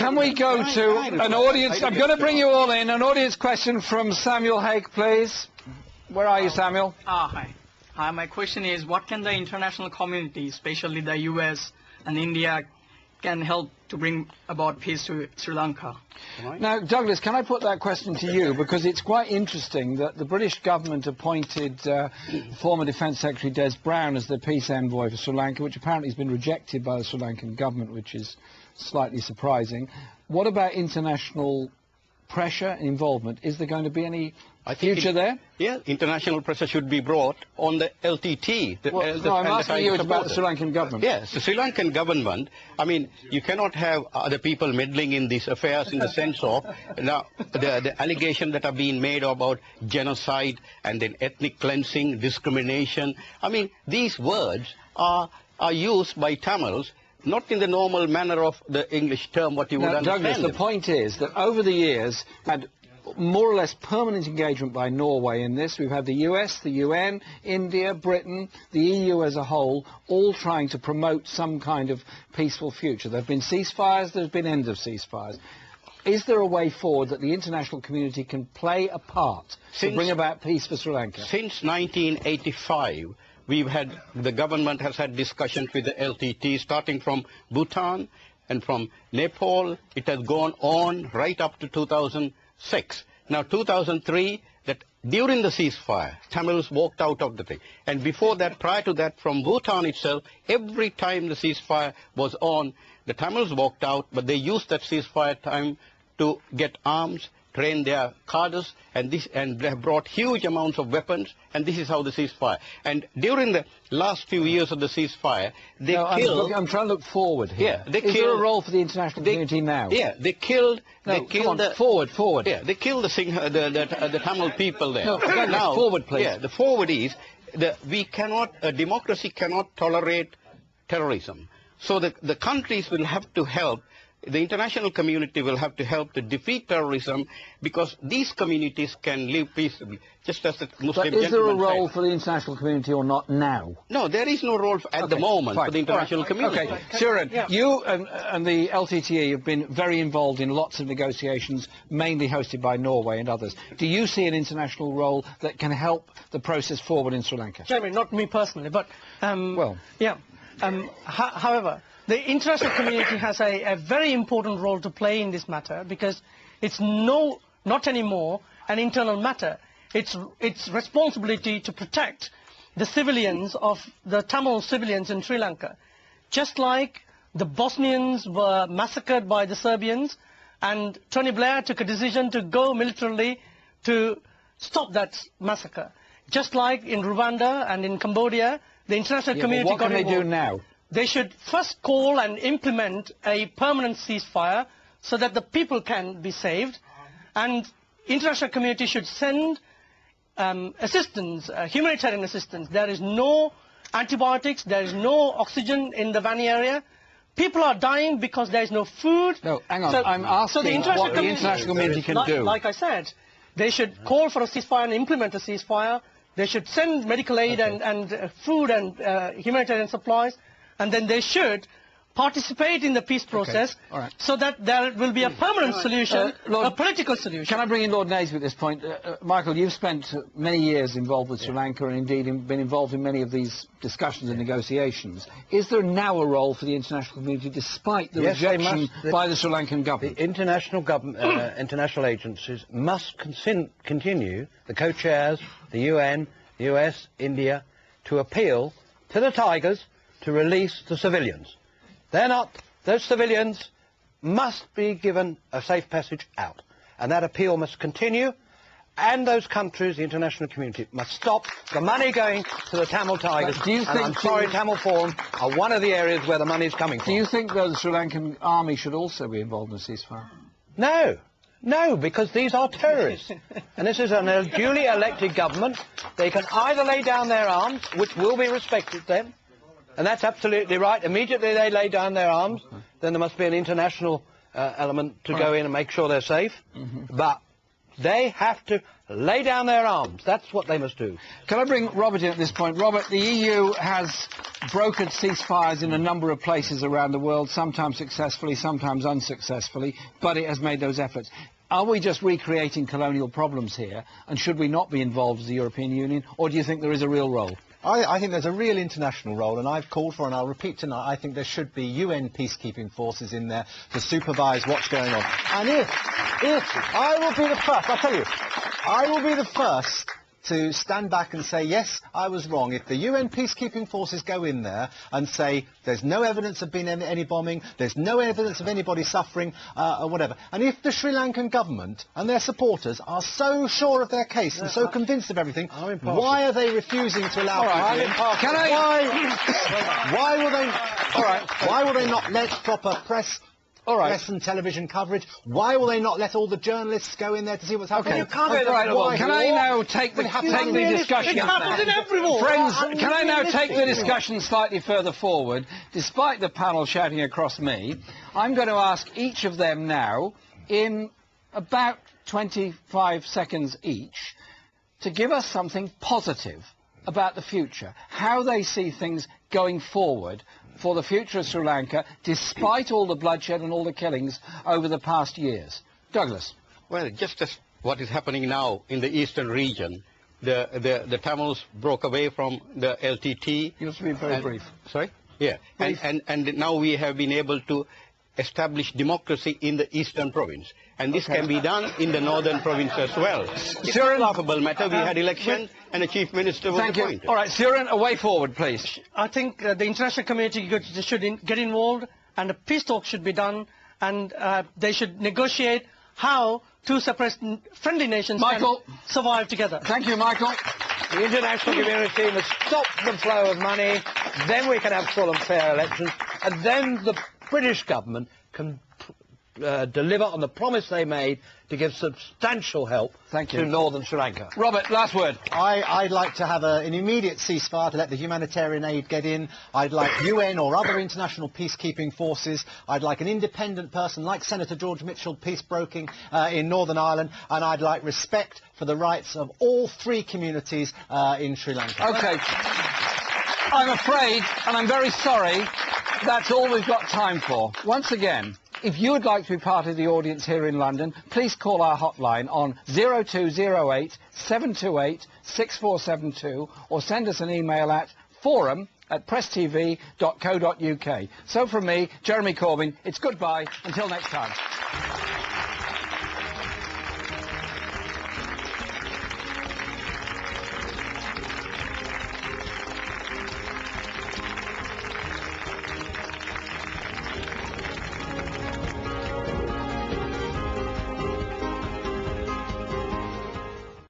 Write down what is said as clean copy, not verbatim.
Can we go to an audience? I'm going to bring you all in. An audience question from Samuel Hague, please. Where are you, Samuel? Hi. My question is, what can the international community, especially the US and India, can help to bring about peace to Sri Lanka? Now, Douglas, can I put that question to you? Because it's quite interesting that the British government appointed former Defence Secretary Des Brown as the peace envoy for Sri Lanka, which apparently has been rejected by the Sri Lankan government, which is slightly surprising. What about international pressure and involvement? Is there going to be any future there? Yeah, international pressure should be brought on the LTT. No, I'm asking you about the Sri Lankan government. Yes, the Sri Lankan government, I mean, you cannot have other people meddling in these affairs in the sense of now the allegation that are being made about genocide and then ethnic cleansing, discrimination. I mean, these words are used by Tamils not in the normal manner of the English term, what you would understand. Douglas, the point is that over the years, had more or less permanent engagement by Norway in this. We've had the US, the UN, India, Britain, the EU as a whole, all trying to promote some kind of peaceful future. There have been ceasefires, there's been end of ceasefires. Is there a way forward that the international community can play a part to bring about peace for Sri Lanka? Since 1985, the government has had discussions with the LTT, starting from Bhutan and from Nepal. It has gone on right up to 2006. Now, 2003, that during the ceasefire, Tamils walked out of the thing. And before that, prior to that, from Bhutan itself, every time the ceasefire was on, the Tamils walked out, but they used that ceasefire time to get arms, train their cadres, and they have brought huge amounts of weapons, and this is how the ceasefire. And during the last few years of the ceasefire, they killed... I'm trying to look forward here. Yeah, is there a role for the international community now? Yeah, they killed... Forward. Yeah, they killed the Tamil people there. No, now, forward, please. Yeah, the forward is, a democracy cannot tolerate terrorism. So the countries will have to help, the international community will have to help to defeat terrorism, because these communities can live peaceably, just as the Muslim gentleman said. But is there a role for the international community or not now? No, there is no role at the moment for the international community. Okay, Suren, you and the LTTE have been very involved in lots of negotiations, mainly hosted by Norway and others. Do you see an international role that can help the process forward in Sri Lanka? Jeremy, not me personally, but... however, the international community has a very important role to play in this matter, because it's not anymore an internal matter. It's responsibility to protect the civilians of the Tamil civilians in Sri Lanka. Just like the Bosnians were massacred by the Serbians, and Tony Blair took a decision to go militarily to stop that massacre. Just like in Rwanda and in Cambodia, the international community got involved. What can they do now? They should first call and implement a permanent ceasefire so that the people can be saved, and international community should send assistance, humanitarian assistance. There is no antibiotics, there is no oxygen in the Vani area. People are dying because there is no food. No, hang on. I'm asking what the international community can do. Like I said, they should call for a ceasefire and implement a ceasefire. They should send medical aid and food and humanitarian supplies. And then they should participate in the peace process, so that there will be a permanent solution, a political solution. Can I bring in Lord Naseby at this point? Michael, you've spent many years involved with Sri Lanka and indeed been involved in many of these discussions and negotiations. Is there now a role for the international community despite the rejection by the Sri Lankan government? The international government, international agencies must continue, the co-chairs, the UN, the US, India, to appeal to the Tigers to release the civilians. Those civilians must be given a safe passage out. And that appeal must continue, and those countries, the international community, must stop the money going to the Tamil Tigers. Do you think, I'm sorry, Tamil Forum are one of the areas where the money is coming from. Do you think, though, the Sri Lankan army should also be involved in the ceasefire? No, because these are terrorists. And this is a duly elected government. They can either lay down their arms, which will be respected then, and that's absolutely right. Immediately they lay down their arms, then there must be an international element to go in and make sure they're safe. But They have to lay down their arms. That's what they must do. Can I bring Robert in at this point? Robert, the EU has brokered ceasefires in a number of places around the world, sometimes successfully, sometimes unsuccessfully, but it has made those efforts. Are we just recreating colonial problems here, and should we not be involved as the European Union, or do you think there is a real role? I think there's a real international role, and I've called for, and I'll repeat tonight, I think there should be UN peacekeeping forces in there to supervise what's going on. And if I will be the first, I'll tell you, I will be the first to stand back and say, yes, I was wrong. If the UN peacekeeping forces go in there and say there's no evidence of any bombing, there's no evidence of anybody suffering, or whatever, and if the Sri Lankan government and their supporters are so sure of their case and so convinced of everything, why are they refusing to allow people in? Why will they not let proper press and television coverage? Why will they not let all the journalists go in there to see what's happening? Okay. Can I now take the discussion? It happens in every war. Friends, can I now take the discussion slightly further forward? Despite the panel shouting across me, I'm going to ask each of them now, in about 25 seconds each, to give us something positive about the future, how they see things going forward for the future of Sri Lanka, despite all the bloodshed and all the killings over the past years. Douglas. Well, just as what is happening now in the eastern region, the Tamils broke away from the LTT. You have to be very brief. Sorry? Yeah. And now we have been able to establish democracy in the eastern province. And this can be done in the northern province as well. It's a laughable matter. We had elections and a chief minister was appointed. All right, Siren, a way forward, please. I think the international community should get involved, and a peace talk should be done, and they should negotiate how two separate friendly nations can survive together. Thank you, Michael. The international community must stop the flow of money, then we can have full and fair elections, and then the British government can deliver on the promise they made to give substantial help to northern Sri Lanka. Robert, last word. I'd like to have an immediate ceasefire to let the humanitarian aid get in. I'd like UN or other international peacekeeping forces. I'd like an independent person like Senator George Mitchell peace-broking in Northern Ireland. And I'd like respect for the rights of all three communities in Sri Lanka. OK. I'm afraid, and I'm very sorry, that's all we've got time for. Once again, if you would like to be part of the audience here in London, please call our hotline on 0208 728 6472 or send us an email at forum@presstv.co.uk. So from me, Jeremy Corbyn, it's goodbye until next time.